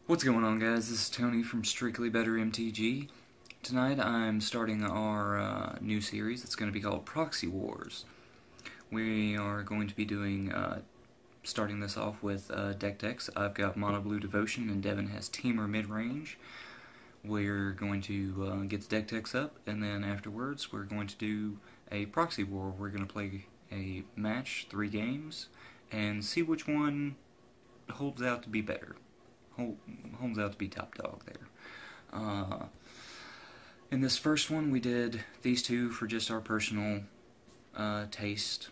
What's going on, guys? This is Tony from Strictly Better MTG. Tonight I'm starting our new series. It's going to be called Proxy Wars. We are going to be doing, starting this off with deck decks. I've got Monoblue Devotion and Devin has Teamer Midrange. We're going to get the deck decks up, and then afterwards we're going to do a Proxy War. We're going to play a match, 3 games, and see which one holds out to be better. Holds out to be top dog there. In this first one, we did these two for just our personal taste,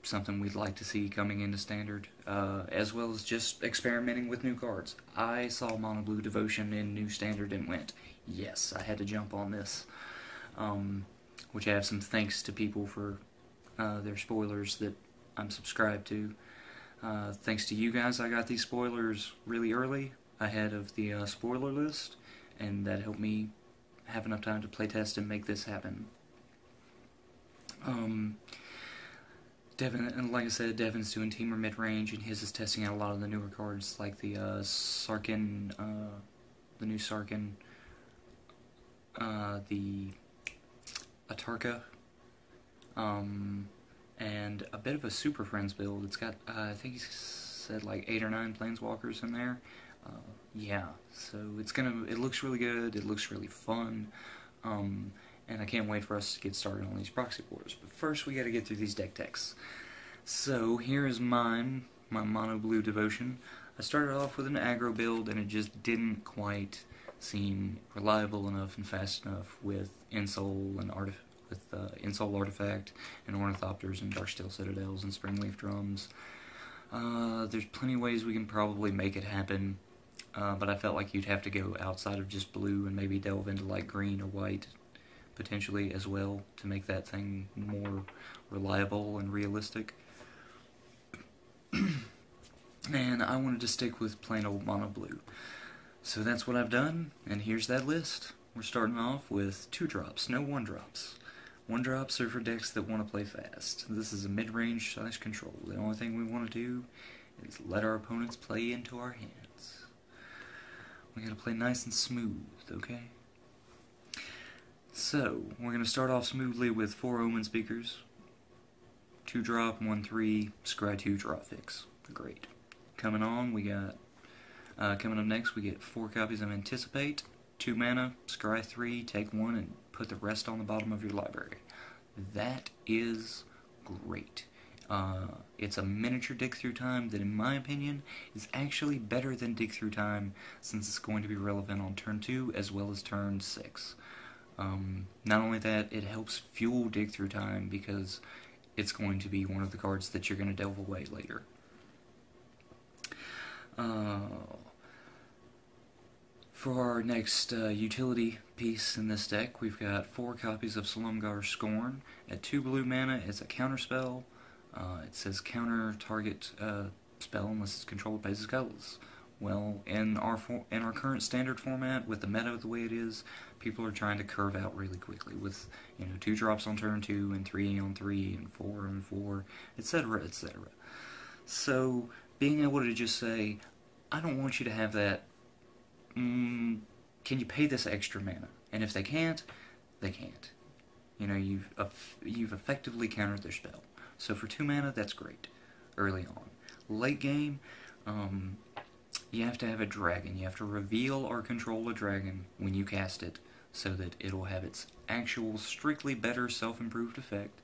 something we'd like to see coming into Standard, as well as just experimenting with new cards. I saw Monoblue Devotion in New Standard and went, yes, I had to jump on this, which I have some thanks to people for their spoilers that I'm subscribed to. Thanks to you guys, I got these spoilers really early, ahead of the spoiler list, and that helped me have enough time to playtest and make this happen. Devin, and like I said, Devin's doing Teamer Midrange, and his is testing out a lot of the newer cards, like the Sarkin, the new Sarkin, the Tarkir, and a bit of a Super Friends build. It's got, I think he said like 8 or 9 Planeswalkers in there. Yeah, so it looks really good, it looks really fun, and I can't wait for us to get started on these Proxy Wars. But first we gotta get through these deck decks. So here is mine, my Monoblue Devotion. I started off with an aggro build, and it just didn't quite seem reliable enough and fast enough with Insole and Insole Artifact and Ornithopters and Darksteel Citadels and Springleaf Drums. There's plenty of ways we can probably make it happen, but I felt like you'd have to go outside of just blue and maybe delve into like green or white potentially as well to make that thing more reliable and realistic. And I wanted to stick with plain old Monoblue. So that's what I've done, and here's that list. We're starting off with 2-drops, no 1-drops. 1-drops are for decks that want to play fast. This is a mid-range / control. The only thing we want to do is let our opponents play into our hands. We gotta play nice and smooth, okay? So, we're gonna start off smoothly with 4 Omen Speakers. 2-drop, 1/3, scry 2, draw fix. Great. Coming on, we got, coming up next, we get 4 copies of Anticipate, 2 mana, scry 3, take 1, and put the rest on the bottom of your library. That is great. It's a miniature dig through time that, in my opinion, is actually better than dig through time, since it's going to be relevant on turn 2 as well as turn 6. Not only that, it helps fuel dig through time because it's going to be one of the cards that you're going to delve away later. For our next utility piece in this deck, we've got 4 copies of Silumgar's Scorn. At 2 blue mana, it's a counterspell. It says counter target spell unless it's controlled by spells. Well, in our current standard format, with the meta the way it is, people are trying to curve out really quickly with 2 drops on turn 2 and 3 on 3 and 4 on 4, etc., etc. So being able to just say, I don't want you to have that. Can you pay this extra mana? And if they can't, they can't. You've effectively countered their spell. So for 2 mana, that's great. Early on. Late game, you have to have a dragon. You have to reveal or control a dragon when you cast it, so that it'll have its actual, strictly better self-improved effect.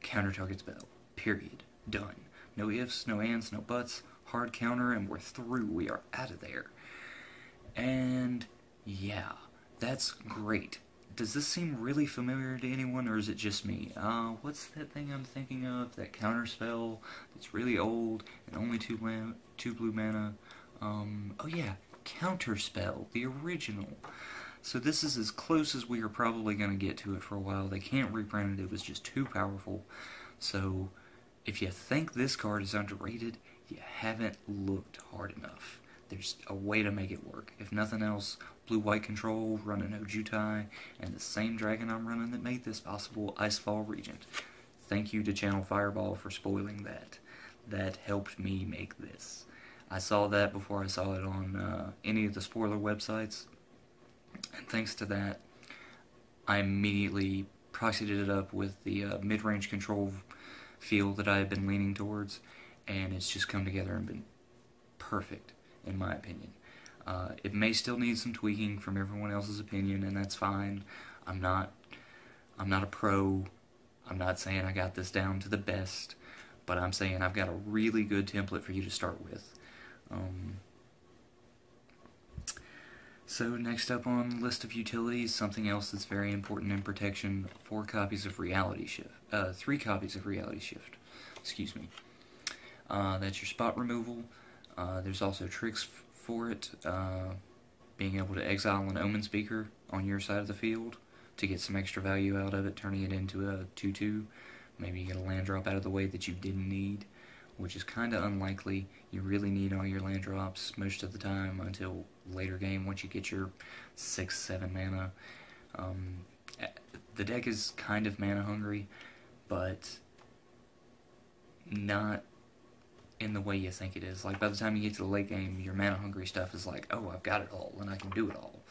Counter target spell. Period. Done. No ifs, no ands, no buts. Hard counter, and we're through. We are out of there. And yeah, that's great. Does this seem really familiar to anyone, or is it just me? What's that thing I'm thinking of? That counter spell that's really old and only 2 blue mana. Oh yeah, Counterspell, the original. So this is as close as we are probably going to get to it for a while. They can't reprint it. It was just too powerful. So if you think this card is underrated, you haven't looked hard enough. There's a way to make it work. If nothing else, blue-white control, running Ojutai, and the same dragon I'm running that made this possible, Icefall Regent. Thank you to Channel Fireball for spoiling that. That helped me make this. I saw that before I saw it on any of the spoiler websites, and thanks to that, I immediately proxied it up with the mid-range control field that I had been leaning towards, and it's just come together and been perfect, in my opinion. It may still need some tweaking from everyone else's opinion, and that's fine. I'm not a pro. I'm not saying I got this down to the best, but I'm saying I've got a really good template for you to start with. So next up on the list of utilities, something else that's very important in protection: 4 copies of Reality Shift. 3 copies of Reality Shift. Excuse me. That's your spot removal. There's also tricks for it. Being able to exile an Omen Speaker on your side of the field to get some extra value out of it, turning it into a 2/2. Maybe you get a land drop out of the way that you didn't need, which is kind of unlikely. You really need all your land drops most of the time until later game once you get your 6-7 mana. The deck is kind of mana hungry, but not in the way you think it is. Like, by the time you get to the late game, your mana hungry stuff is like, oh, I've got it all, and I can do it all.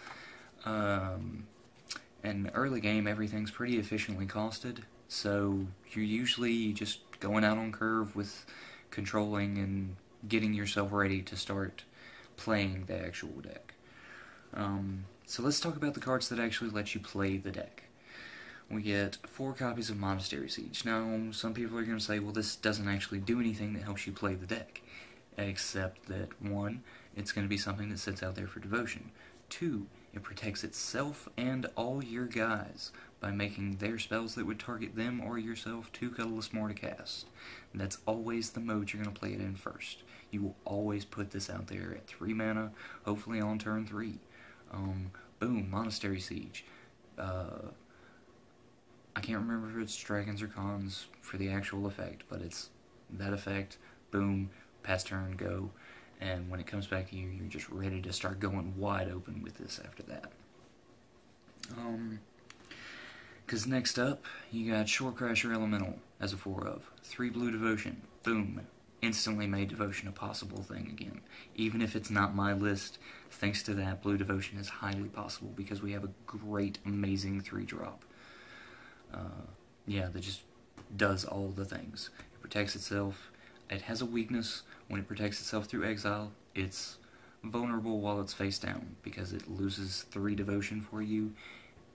And early game, everything's pretty efficiently costed, so you're usually just going out on curve with controlling and getting yourself ready to start playing the actual deck. So let's talk about the cards that actually let you play the deck. We get 4 copies of Monastery Siege. Now, some people are going to say, well, this doesn't actually do anything that helps you play the deck. Except that, 1, it's going to be something that sits out there for devotion. 2, it protects itself and all your guys by making their spells that would target them or yourself 2 colorless more to cast. And that's always the mode you're going to play it in first. You will always put this out there at 3 mana, hopefully on turn 3. Boom, Monastery Siege. I can't remember if it's dragons or cons for the actual effect, but it's that effect, boom, pass turn, go, and when it comes back to you, you're just ready to start going wide open with this after that. Because next up, you got Shorecrasher Elemental as a 4 of. 3 blue devotion, boom, instantly made devotion a possible thing again. Even if it's not my list, thanks to that, blue devotion is highly possible because we have a great, amazing 3-drop. Yeah, that just does all the things. It protects itself. It has a weakness. When it protects itself through exile, it's vulnerable while it's face down because it loses 3 devotion for you,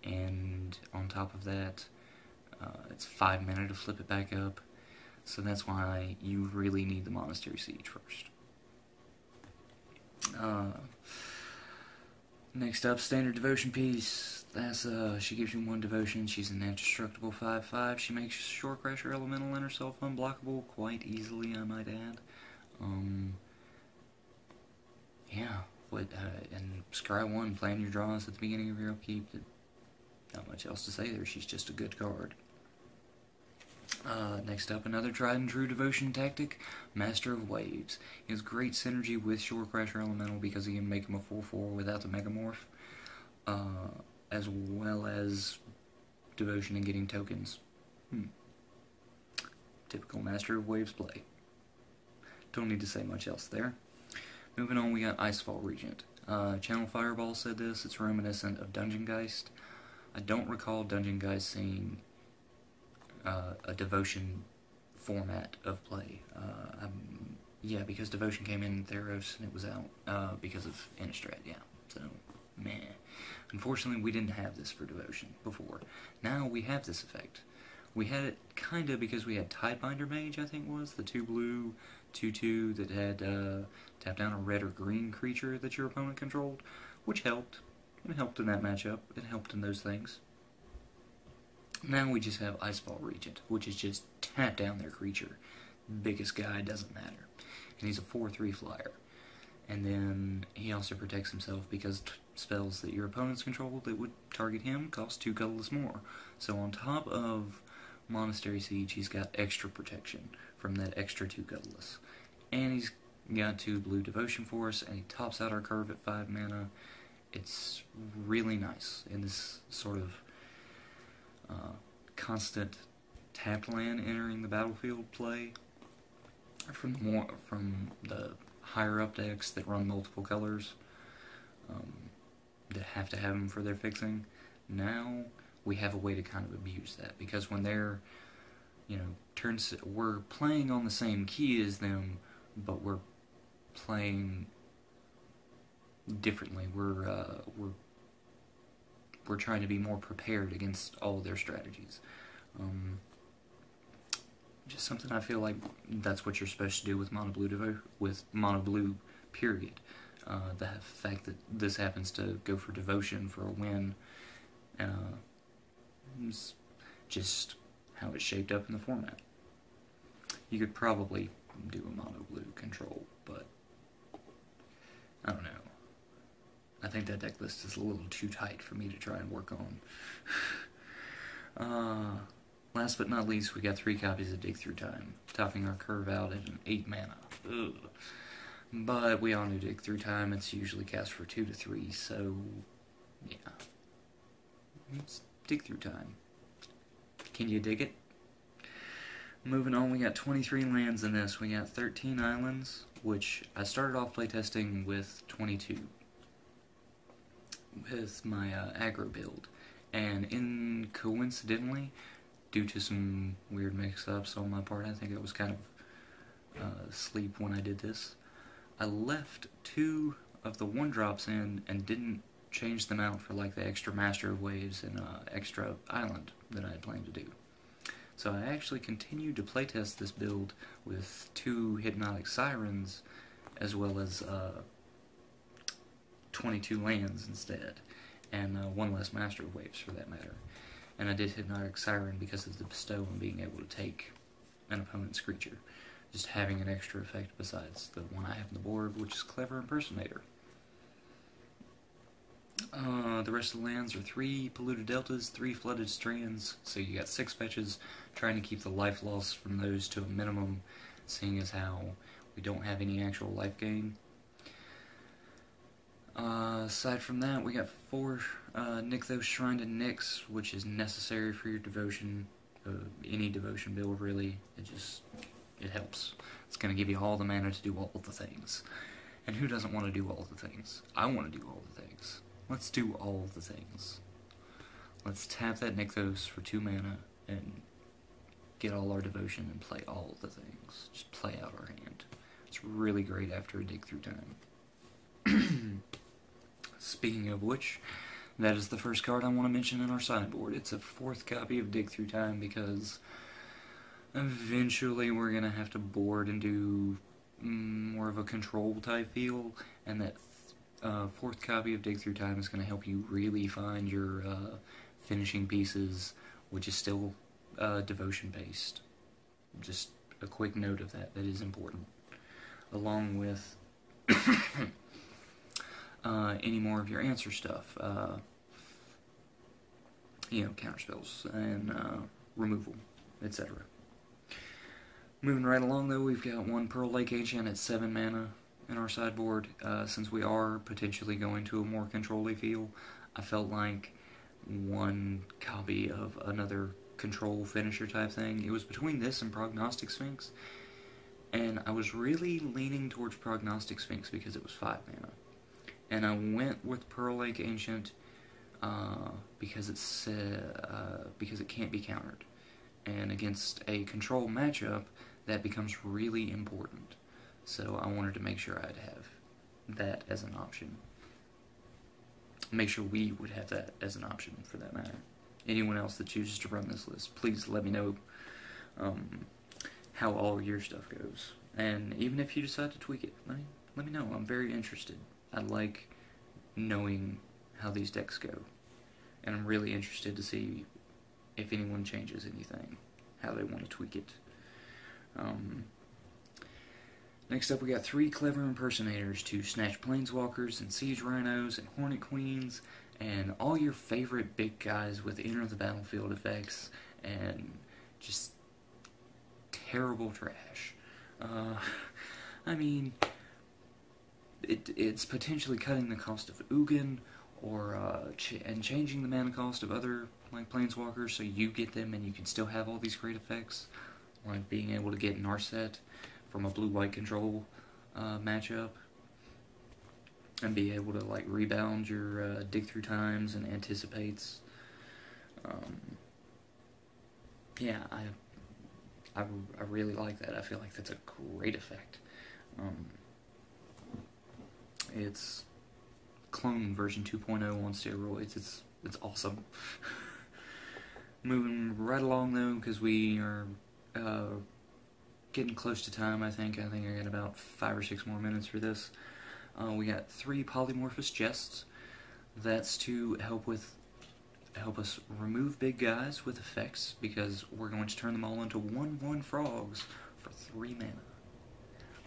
and on top of that, it's 5 mana to flip it back up. So that's why you really need the Monastery Siege first. Next up, standard devotion piece. That's she gives you 1 devotion. She's an indestructible 5/5. She makes Shorecrasher Elemental and herself unblockable quite easily, I might add. Yeah. And Scry 1, plan your draws at the beginning of your upkeep. Not much else to say there. She's just a good card. Next up, another tried and true devotion tactic, Master of Waves. He has great synergy with Shorecrasher Elemental because he can make him a 4/4 without the Megamorph, as well as devotion and getting tokens. Typical Master of Waves play. Don't need to say much else there. Moving on, we got Icefall Regent. Channel Fireball said this, it's reminiscent of Dungeon Geist. I don't recall Dungeon Geist seeing a devotion format of play. Yeah, because devotion came in Theros and it was out because of Innistrad, yeah. So, meh. Unfortunately, we didn't have this for devotion before. Now we have this effect. We had it kinda because we had Tidebinder Mage, I think was, the 2 blue, 2/2 that had tap down a red or green creature that your opponent controlled, which helped. It helped in that matchup. It helped in those things. Now we just have Icefall Regent, which is just tap down their creature. Biggest guy, doesn't matter. And he's a 4/3 flyer. And then he also protects himself because spells that your opponents control that would target him cost 2 colorless more. So on top of Monastery Siege, he's got extra protection from that extra 2 colorless. And he's got 2 blue devotion for us, and he tops out our curve at 5 mana. It's really nice in this sort of constant tapped land entering the battlefield play from the higher up decks that run multiple colors, that have to have them for their fixing. Now we have a way to kind of abuse that, because when they're, you know, we're playing on the same key as them, but we're playing differently. We're trying to be more prepared against all their strategies. Just something I feel like that's what you're supposed to do with Monoblue, period. The fact that this happens to go for devotion for a win is just how it's shaped up in the format. You could probably do a Monoblue control, but I don't know. I think that deck list is a little too tight for me to try and work on. Last but not least, we got 3 copies of Dig Through Time, topping our curve out at an 8 mana. Ugh. But we all know Dig Through Time, it's usually cast for 2 to 3, so yeah. It's Dig Through Time. Can you dig it? Moving on, we got 23 lands in this. We got 13 islands, which I started off playtesting with 22 with my aggro build, and coincidentally, due to some weird mix-ups on my part, I think I was kind of asleep when I did this, I left 2 of the 1-drops in and didn't change them out for like the extra Master of Waves and extra island that I had planned to do. So I actually continued to playtest this build with 2 Hypnotic Sirens as well as 22 lands instead, and 1 less Master of Waves for that matter. And I did Hypnotic Siren because of the bestow and being able to take an opponent's creature. Just having an extra effect besides the one I have on the board, which is Clever Impersonator. The rest of the lands are 3 Polluted Deltas, 3 Flooded Strands, so you got 6 fetches, trying to keep the life loss from those to a minimum, seeing as how we don't have any actual life gain. Aside from that, we got 4 Nykthos Shrine to Nyx, which is necessary for your devotion, any devotion build really. It helps. It's going to give you all the mana to do all the things. And who doesn't want to do all the things? I want to do all the things. Let's do all the things. Let's tap that Nykthos for 2 mana and get all our devotion and play all the things. Just play out our hand. It's really great after a Dig Through Time. Speaking of which, that is the first card I want to mention in our sideboard. It's a 4th copy of Dig Through Time because eventually we're going to have to board and do more of a control type feel, and that 4th copy of Dig Through Time is going to help you really find your finishing pieces, which is still devotion based. Just a quick note of that is important. Along with any more of your answer stuff, you know, counterspells and removal, etc. Moving right along though, we've got 1 Pearl Lake Ancient at 7 mana in our sideboard. Since we are potentially going to a more control-y feel, I felt like 1 copy of another control finisher type thing. It was between this and Prognostic Sphinx, and I was really leaning towards Prognostic Sphinx because it was 5 mana. And I went with Pearl Lake Ancient because it can't be countered. And against a control matchup, that becomes really important. So I wanted to make sure I'd have that as an option. Make sure we would have that as an option, for that matter. Anyone else that chooses to run this list, please let me know how all your stuff goes. And even if you decide to tweak it, let me know. I'm very interested. I like knowing how these decks go. And I'm really interested to see if anyone changes anything, how they want to tweak it. Next up, we got 3 Clever Impersonators to snatch Planeswalkers and Siege Rhinos and Hornet Queens and all your favorite big guys with enter the battlefield effects and just terrible trash. I mean, it's potentially cutting the cost of Ugin or and changing the mana cost of other like Planeswalkers, so you get them and you can still have all these great effects, like being able to get Narset from a blue-white control matchup, and be able to like rebound your dig through times and anticipates. Yeah, I really like that. I feel like that's a great effect. It's clone version 2.0 on steroids. It's awesome. Moving right along though, because we are getting close to time. I think I got about 5 or 6 more minutes for this. We got 3 polymorphous chests. That's to help us remove big guys with effects, because we're going to turn them all into 1/1 frogs for 3 mana.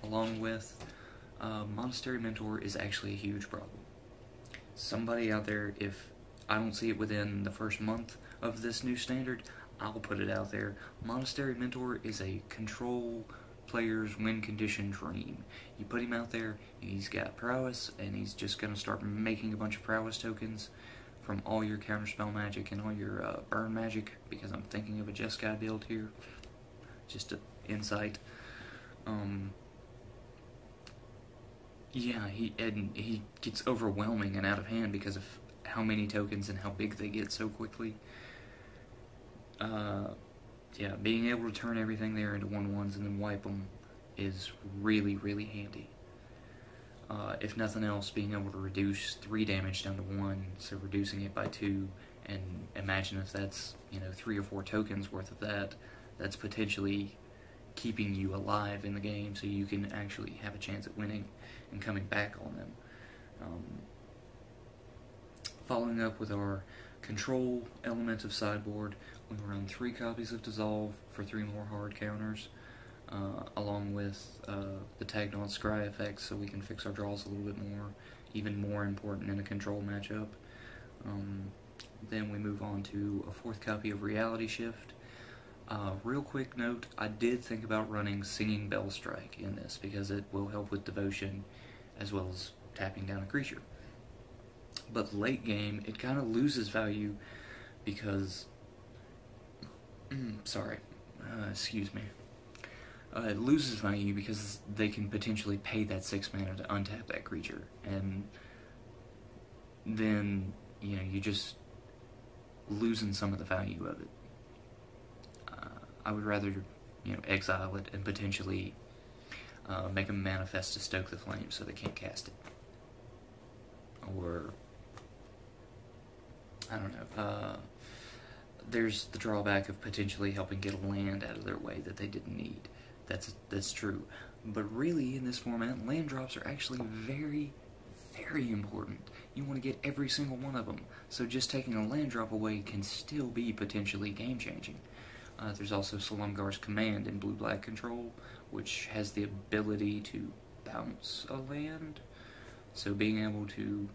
Along with Monastery Mentor is actually a huge problem. Somebody out there, if I don't see it within the first month of this new standard, I'll put it out there. Monastery Mentor is a control player's win condition dream. You put him out there, he's got prowess, and he's just going to start making a bunch of prowess tokens from all your counterspell magic and all your burn magic, because I'm thinking of a Jeskai build here. Just an insight. Yeah, he gets overwhelming and out of hand because of how many tokens and how big they get so quickly. Yeah, being able to turn everything there into 1/1s and then wipe them is really, really handy. If nothing else, being able to reduce 3 damage down to 1, so reducing it by 2, and imagine if that's, 3 or 4 tokens worth of that, that's potentially keeping you alive in the game, so you can actually have a chance at winning and coming back on them. Following up with our control element of sideboard, we run 3 copies of Dissolve for 3 more hard counters, along with the tagged on Scry effects, so we can fix our draws a little bit more, even more important in a control matchup. Then we move on to a 4th copy of Reality Shift. Real quick note, I did think about running Singing Bell Strike in this, because it will help with devotion as well as tapping down a creature. But late game, it kind of loses value because... excuse me. It loses value because they can potentially pay that 6 mana to untap that creature, and then, you're just losing some of the value of it. I would rather, exile it and potentially make them manifest to stoke the flames so they can't cast it. Or, I don't know, there's the drawback of potentially helping get a land out of their way that they didn't need. That's true. But really, in this format, land drops are actually very, very important. You want to get every single one of them. So just taking a land drop away can still be potentially game-changing. There's also Salumgar's Command in blue-black control, which has the ability to bounce a land. So being able to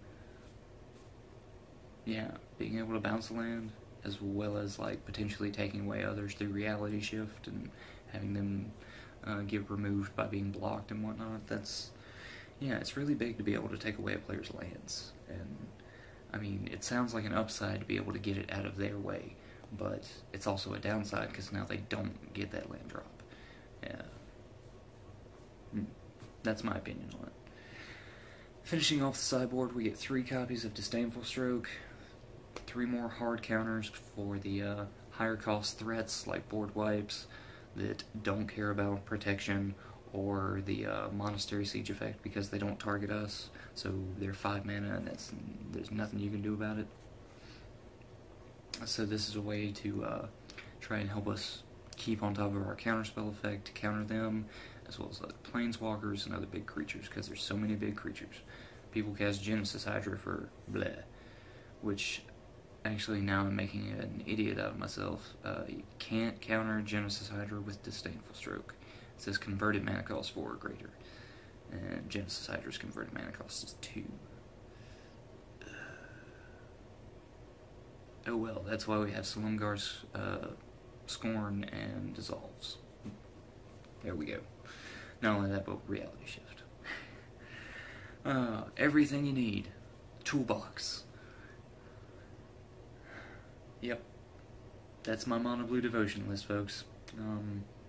bounce a land, as well as like potentially taking away others through Reality Shift and having them get removed by being blocked and whatnot. It's really big to be able to take away a player's lands. And I mean, it sounds like an upside to be able to get it out of their way, but it's also a downside because now they don't get that land drop. Yeah. That's my opinion on it. Finishing off the sideboard, we get 3 copies of Disdainful Stroke, 3 more hard counters for the higher cost threats like board wipes that don't care about protection, or the Monastery Siege effect because they don't target us, so they're 5 mana and there's nothing you can do about it. So this is a way to try and help us keep on top of our counterspell effect to counter them, as well as planeswalkers and other big creatures, because there's so many big creatures. People cast Genesis Hydra for bleh, which actually now I'm making an idiot out of myself. You can't counter Genesis Hydra with Disdainful Stroke. It says converted mana cost 4 or greater, and Genesis Hydra's converted mana cost is 2. Oh well, that's why we have Salumgar's Scorn and Dissolves. There we go. Not only that, but Reality Shift. Everything you need. Toolbox. Yep. That's my Monoblue devotion list, folks.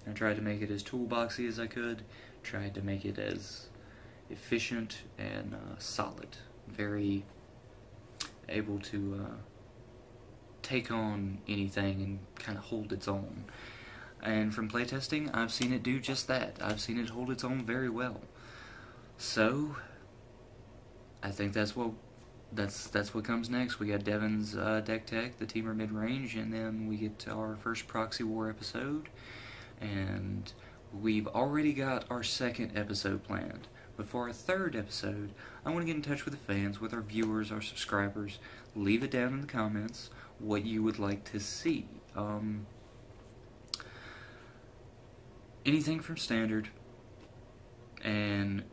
I tried to make it as toolboxy as I could. Tried to make it as efficient and solid. Very able to take on anything and kind of hold its own. And from playtesting, I've seen it do just that. I've seen it hold its own very well. So I think that's what comes next. We got Devin's deck tech, the teamer mid-range, and then we get to our first Proxy War episode. And we've already got our second episode planned. But for our third episode, I want to get in touch with the fans, with our viewers, our subscribers. Leave it down in the comments what you would like to see. Anything from standard, and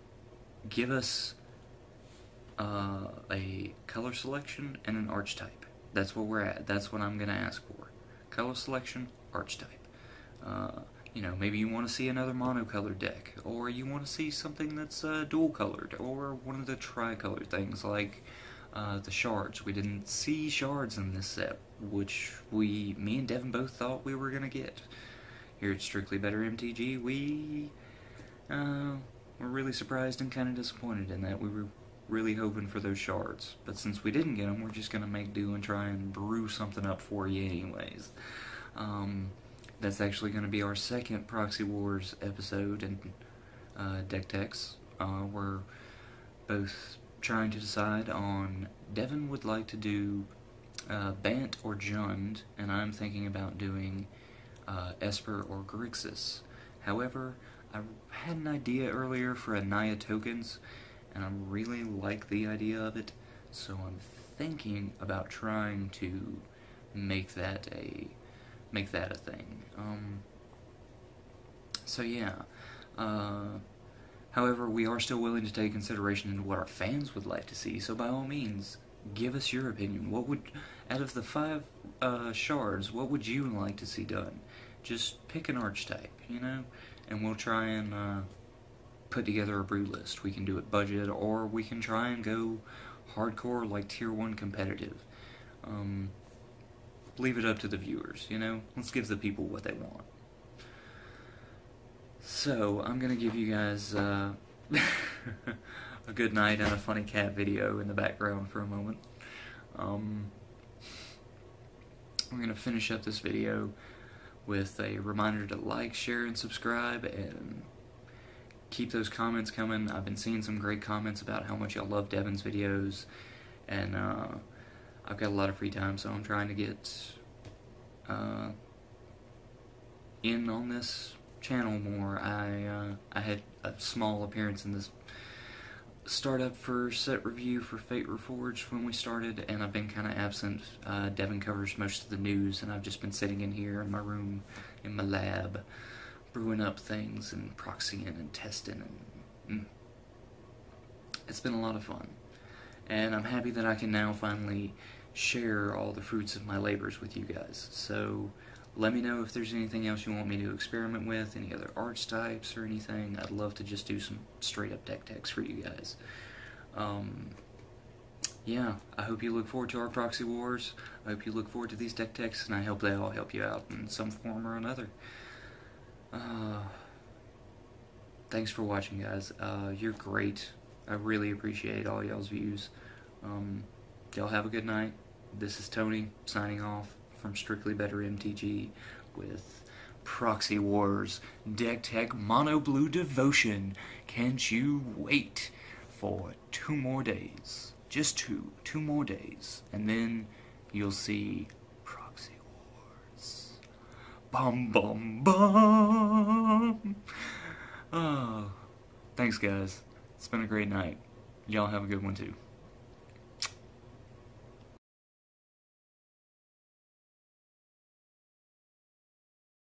give us a color selection and an archetype. That's what we're at. That's what I'm going to ask for. Color selection, archetype. You know, maybe you want to see another monocolored deck, or you want to see something that's dual colored, or one of the tricolor things like the shards. We didn't see shards in this set, which me and Devin both thought we were going to get. Here at Strictly Better MTG, we were really surprised and kind of disappointed in that. We were really hoping for those shards, but since we didn't get them, we're just going to make do and try and brew something up for you anyways. That's actually going to be our second Proxy Wars episode and deck techs. We're both trying to decide on, Devin would like to do Bant or Jund, and I'm thinking about doing Esper or Grixis. However, I had an idea earlier for a Naya tokens, and I really like the idea of it, so I'm thinking about trying to make that a thing. So yeah. However, we are still willing to take consideration into what our fans would like to see, so by all means, give us your opinion. What would, out of the 5 shards, what would you like to see done? Just pick an archetype, you know, and we'll try and put together a brew list. We can do it budget, or we can try and go hardcore, like tier 1 competitive. Leave it up to the viewers, you know? Let's give the people what they want. So, I'm gonna give you guys a good night and a funny cat video in the background for a moment. I'm gonna finish up this video with a reminder to like, share, and subscribe, and keep those comments coming. I've been seeing some great comments about how much y'all love Devin's videos, and I've got a lot of free time, so I'm trying to get in on this channel more. I had a small appearance in this startup for set review for Fate Reforged when we started, and I've been kind of absent. Devin covers most of the news, and I've just been sitting in here in my room, in my lab, brewing up things and proxying and testing, and it's been a lot of fun. And I'm happy that I can now finally share all the fruits of my labors with you guys. So let me know if there's anything else you want me to experiment with, any other archetypes or anything. I'd love to just do some straight up deck techs for you guys. Yeah, I hope you look forward to our Proxy Wars. I hope you look forward to these deck techs, and I hope they all help you out in some form or another. Thanks for watching, guys. You're great. I really appreciate all y'all's views. Y'all have a good night. This is Tony, signing off from Strictly Better MTG with Proxy Wars Deck Tech Monoblue Devotion. Can't you wait for 2 more days? Just two more days. And then you'll see Proxy Wars. Bum bum bum! Oh, thanks guys. It's been a great night. Y'all have a good one too.